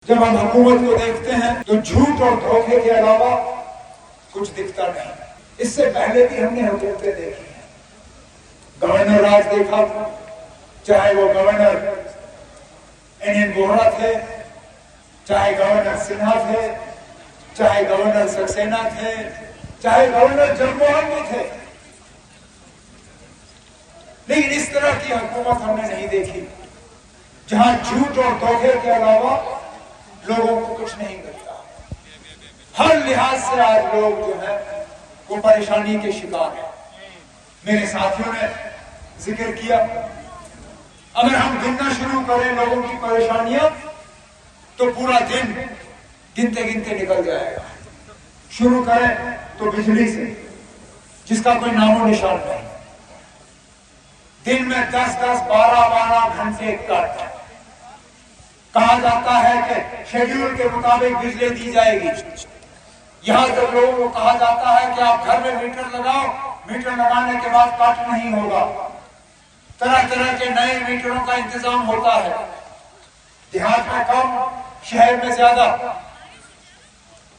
जब हम हुकूमत को देखते हैं तो झूठ और धोखे के अलावा कुछ दिखता नहीं। इससे पहले भी हमने हुकूमतें देखी हैं। गवर्नर राज देखा, चाहे वो गवर्नर NN वोहरा थे, चाहे गवर्नर सिन्हा थे, चाहे गवर्नर सक्सेना थे, चाहे गवर्नर जगमोहन भी थे, लेकिन इस तरह की हुकूमत हमने नहीं देखी जहां झूठ और धोखे के अलावा लोगों को कुछ नहीं मिलता। हर लिहाज से आज लोग जो है वो परेशानी के शिकार हैं। मेरे साथियों ने जिक्र किया, अगर हम गिनना शुरू करें लोगों की परेशानियां तो पूरा दिन गिनते गिनते निकल जाएगा। शुरू करें तो बिजली से, जिसका कोई नामो निशान नहीं। दिन में 10-10, 12-12 घंटे कट। कहा जाता है कि शेड्यूल के मुताबिक बिजली दी जाएगी। यहां तक लोगों को कहा जाता है कि आप घर में मीटर लगाओ, मीटर लगाने के बाद कट नहीं होगा। तरह तरह के नए मीटरों का इंतजाम होता है, देहात में कम, शहर में ज्यादा,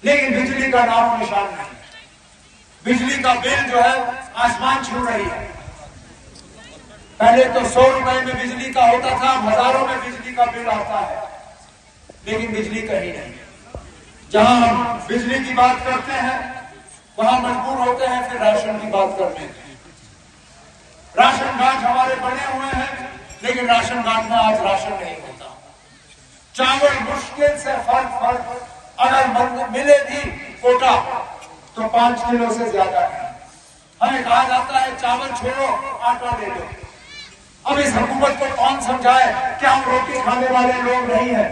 लेकिन बिजली का नाम निशान नहीं। बिजली का बिल जो है आसमान छू रही है। पहले तो 100 रुपए में बिजली का होता था, हजारों में बिजली का बिल आता है, लेकिन बिजली कहीं नहीं। जहां हम बिजली की बात करते हैं वहां मजबूर होते हैं फिर राशन की बात करने। राशन कार्ड हमारे बने हुए हैं, लेकिन राशन कार्ड में आज राशन नहीं होता। चावल मुश्किल से फर्क अगर मिले भी कोटा तो 5 किलो से ज्यादा है। हमें कहा जाता है चावल छोड़ो, आटा ले लो। अब इस हुकूमत को कौन समझाए कि हम रोटी खाने वाले लोग नहीं हैं।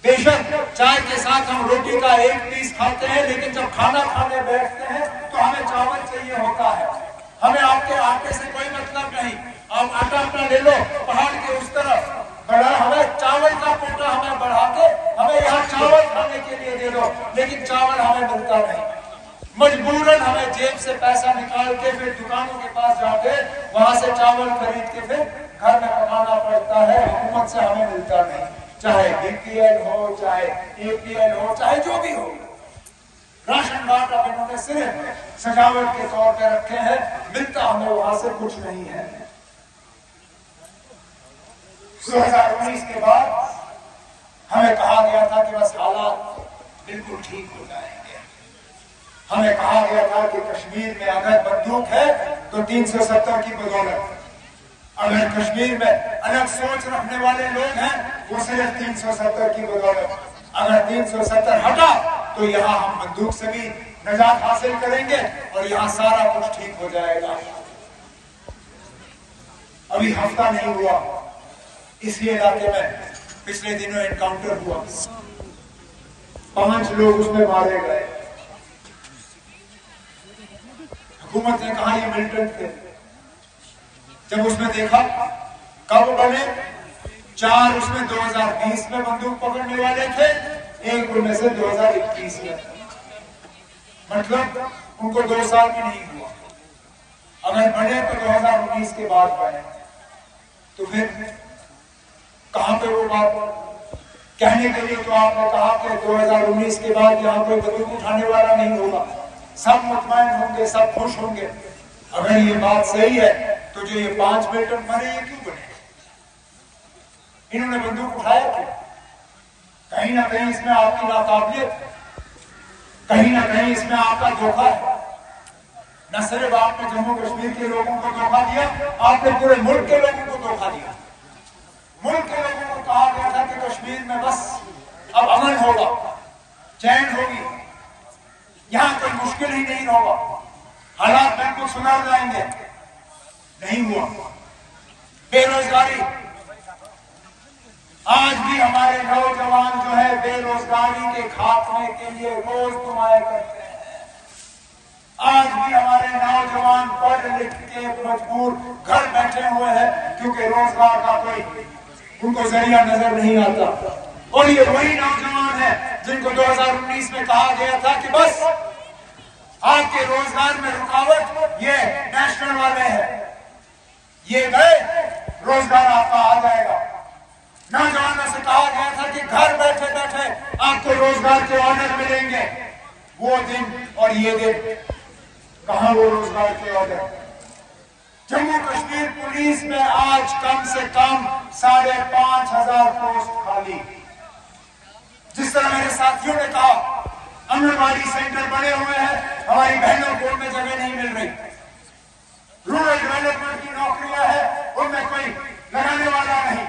बेशक चाय के साथ हम रोटी का एक पीस खाते हैं, लेकिन जब खाना खाने बैठते हैं तो हमें चावल चाहिए होता है। हमें आपके आटे से कोई मतलब नहीं। आप आटा अपना ले लो, पहाड़ के उस तरफ बढ़ा, हमें चावल का कोटा हमें बढ़ा के हमें यहाँ चावल खाने के लिए दे दो, लेकिन चावल हमें मिलता नहीं। मजबूरन हमें जेब से पैसा निकाल के फिर दुकानों के पास जाके वहां से चावल खरीद के फिर घर में पकाना पड़ता है। हुकूमत से हमें मिलता नहीं, चाहे BPL हो, चाहे APL हो, चाहे जो भी हो। राशन कार्ड अब इन्होंने सिर्फ सजावट के तौर पर रखे हैं, मिलता हमें वहां से कुछ नहीं है। 2019 के बाद हमें कहा गया था कि बस हालात बिल्कुल ठीक हो जाएंगे। हमें कहा गया था कि कश्मीर में अगर बंदूक है तो 370 की बदौलत, अगर कश्मीर में अलग सोच रखने वाले लोग हैं वो सिर्फ 370 की बदौलत, अगर 370 हटा तो यहाँ हम बंदूक से भी निजात हासिल करेंगे और यहाँ सारा कुछ ठीक हो जाएगा। अभी हफ्ता नहीं हुआ, इसी इलाके में पिछले दिनों एनकाउंटर हुआ, 5 लोग उसमें मारे गए। हुकूमत ने कहा ये मिलिटेंट थे। जब उसने देखा कब बने, 4 उसमें 2020 में बंदूक पकड़ने वाले थे, एक उनमें से 2021 में, मतलब उनको 2 साल भी नहीं हुआ। अगर बने तो 2019 के बाद बने, तो फिर कहां पे वो बात कहने के लिए तो आपने कहा कि 2019 के बाद यहां कोई बंदूक उठाने वाला नहीं होगा, सब मुतमईन होंगे, सब खुश होंगे। अगर ये बात सही है तो जो ये 5 मिलिटेंट मरे ये क्यों बने? इन्होंने बंदूक उठाया क्यों? कहीं ना कहीं इसमें आपकी नाकाबिलियत, कहीं ना कहीं इसमें आपका धोखा है। न सिर्फ आपने जम्मू कश्मीर के लोगों को धोखा दिया, आपने पूरे मुल्क के लोगों को धोखा दिया। मुल्क के लोगों को कहा गया था कि कश्मीर में बस अब अमन होगा, चैन होगी, यहां कोई मुश्किल ही नहीं होगा, हालात बिल्कुल सुधर जाएंगे। नहीं हुआ। बेरोजगारी, आज भी हमारे नौजवान जो है बेरोजगारी के खात्मे के लिए रोज दुआएं करते हैं। आज भी हमारे नौजवान पढ़ लिख के मजबूर घर बैठे हुए हैं क्योंकि रोजगार का कोई उनको जरिया नजर नहीं आता। और ये वही नौजवान है जिनको 2019 में कहा गया था कि बस आपके रोजगार में रुकावट ये नेशनल वाले हैं, ये गए, रोजगार आपका आ जाएगा। नौजवानों से कहा गया था कि घर बैठे बैठे आपको रोजगार के ऑर्डर मिलेंगे। वो दिन और ये दिन, कहां वो रोजगार के ऑर्डर? जम्मू कश्मीर पुलिस में आज कम से कम 5,500 पोस्ट खाली। जिस तरह मेरे साथियों ने कहा, आंगनबाड़ी सेंटर बने हुए हैं, हमारी बहनों को उनमें जगह नहीं मिल रही। रूरल डेवलपमेंट की नौकरियां हैं, उनमें कोई लगाने वाला नहीं।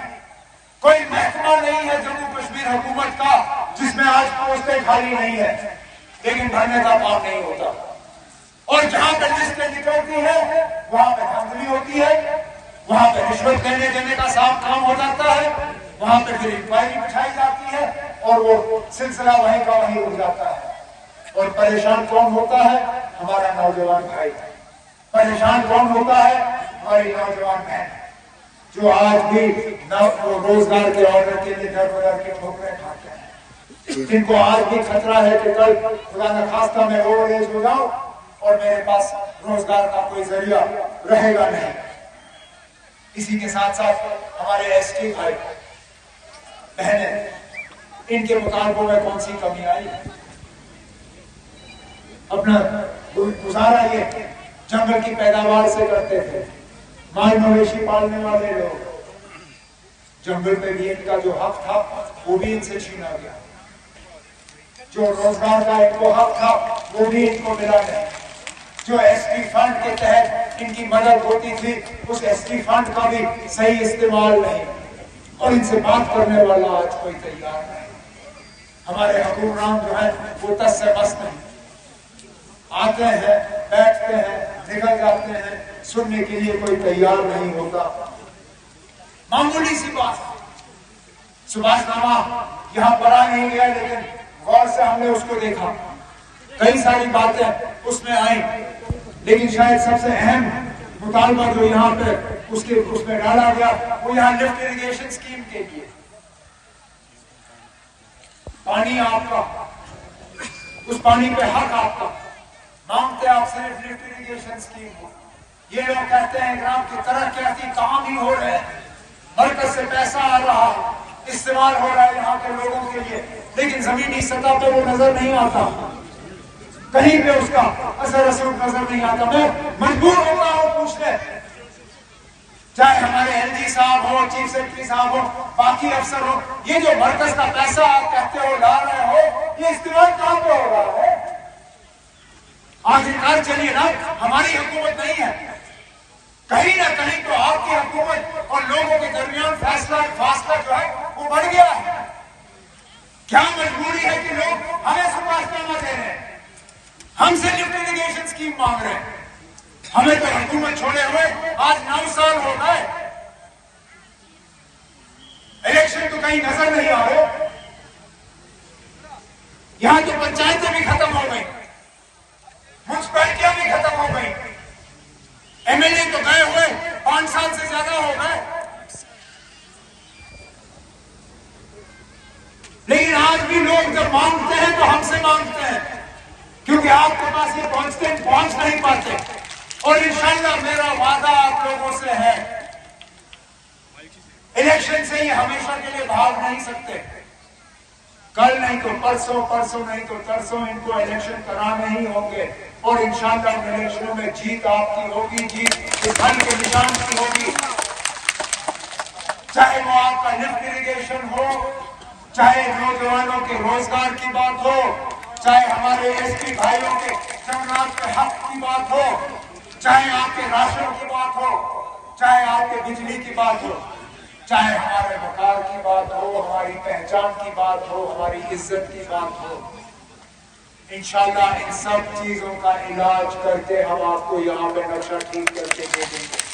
कोई महकमा नहीं है जम्मू कश्मीर हुकूमत का जिसमें आज पोस्टें खाली नहीं है, लेकिन भरने का काम नहीं होता। और जहां पर लिस्टें निकलती है वहां पर धांधली होती है, वहां पर रिश्वत देने का साफ काम हो जाता है, वहां पर फिर इंक्वायरी बिठाई जाती है और वो सिलसिला वहीं का वहीं रुक जाता है। और परेशान कौन होता है? हमारा नौजवान भाई। परेशान कौन होता है? हमारी नौजवान बहन, जो आज भी रोजगार के ऑर्डर के लिए दर बदर के ठोकरें खाते हैं, जिनको आज भी खतरा है कि कल खुदा न खास्ता मैं ओवरएज हो जाऊं और मेरे पास रोजगार का कोई जरिया रहेगा नहीं। इसी के साथ साथ हमारे एसटी भाई बहने, इनके मुतालबों में कौन सी कमी आई? अपना गुजारा ये जंगल की पैदावार से करते थे। माल मवेशी पालने वाले लोग, जंगल पे भी इनका जो हक था वो भी इनसे छीना गया। जो रोजगार का इनको हक था वो भी इनको मिला नहीं। जो एसटी फंड के तहत इनकी मदद होती थी, उस एसटी फंड का भी सही इस्तेमाल नहीं। और इनसे बात करने वाला आज कोई तैयार नहीं। हमारे हुक्मरान जो है वो तस से मस्त नहीं, आते हैं, बैठते हैं, निकल जाते हैं, सुनने के लिए कोई तैयार नहीं होता। मामूली सी बात, सुभाषनामा यहां पढ़ा नहीं गया, लेकिन गौर से हमने उसको देखा। कई सारी बातें उसमें आई, लेकिन शायद सबसे अहम मुतालबा जो यहाँ पे उसमें डाला गया वो यहाँ लिफ्ट इरिगेशन स्कीम के लिए। पानी आपका, उस पानी पे हक आपका, मांगते आप सिर्फ लिफ्ट इरिगेशन स्कीम हो। ये लोग कहते हैं ग्राम की तरक्याती काम ही हो रहे हैं, मरकज से पैसा आ रहा है, इस्तेमाल हो रहा है यहाँ के लोगों के लिए, लेकिन जमीनी सतह पे वो नजर नहीं आता, कहीं पे उसका असर रसूख नजर नहीं आता। मैं मजबूर होता हूँ पूछने, चाहे हमारे एलजी साहब हो, चीफ सेक्रेटरी साहब हो, बाकी अफसर हो, ये जो मरकज का पैसा आप कहते हो ला रहे हो, ये इस्तेमाल कहां पे हो रहा है? आखिरकार चलिए ना, हमारी हुकूमत नहीं है, कहीं ना कहीं तो आपकी हुकूमत और लोगों के दरमियान फासला जो है वो बढ़ गया है। क्या मजबूरी है कि लोग हमें सुभाषनामा दे रहे हैं, हमसे लिफ्ट इरिगेशन स्कीम मांग रहे हैं? हमें तो हुकूमत छोड़े हुए आज 9 साल हो गए, इलेक्शन तो कहीं नजर नहीं आ रहे। यहां तो पंचायतें भी खत्म हो गई, म्युनिसिपैलिटियां भी खत्म हो गई, एमएलए तो गए हुए 5 साल से ज्यादा हो गए। लेकिन आज भी लोग जब मांगते हैं तो हमसे मांगते हैं, क्योंकि आपके पास ये पहुंच नहीं पाते। और इंशाअल्लाह मेरा वादा आप लोगों से है, इलेक्शन से ही हमेशा के लिए भाग नहीं सकते। कल नहीं तो परसों, परसों नहीं तो तरसों इनको इलेक्शन कराने ही होंगे, और इंशाअल्लाह इन इलेक्शनों में जीत आपकी होगी, जीत इस हल के निशान की होगी। चाहे वो आपका लिफ्ट इरिगेशन हो, चाहे नौजवानों के रोजगार की बात हो, चाहे हमारे एसटी भाइयों के जन्मनाथ के हक की बात हो, चाहे आपके राशन की बात हो, चाहे आपके बिजली की बात हो, चाहे हमारे वकार की बात हो, हमारी पहचान की बात हो, हमारी इज्जत की बात हो, इंशाअल्लाह इन सब चीजों का इलाज करके हम आपको यहाँ पे नक्शा ठीक करके दे देंगे।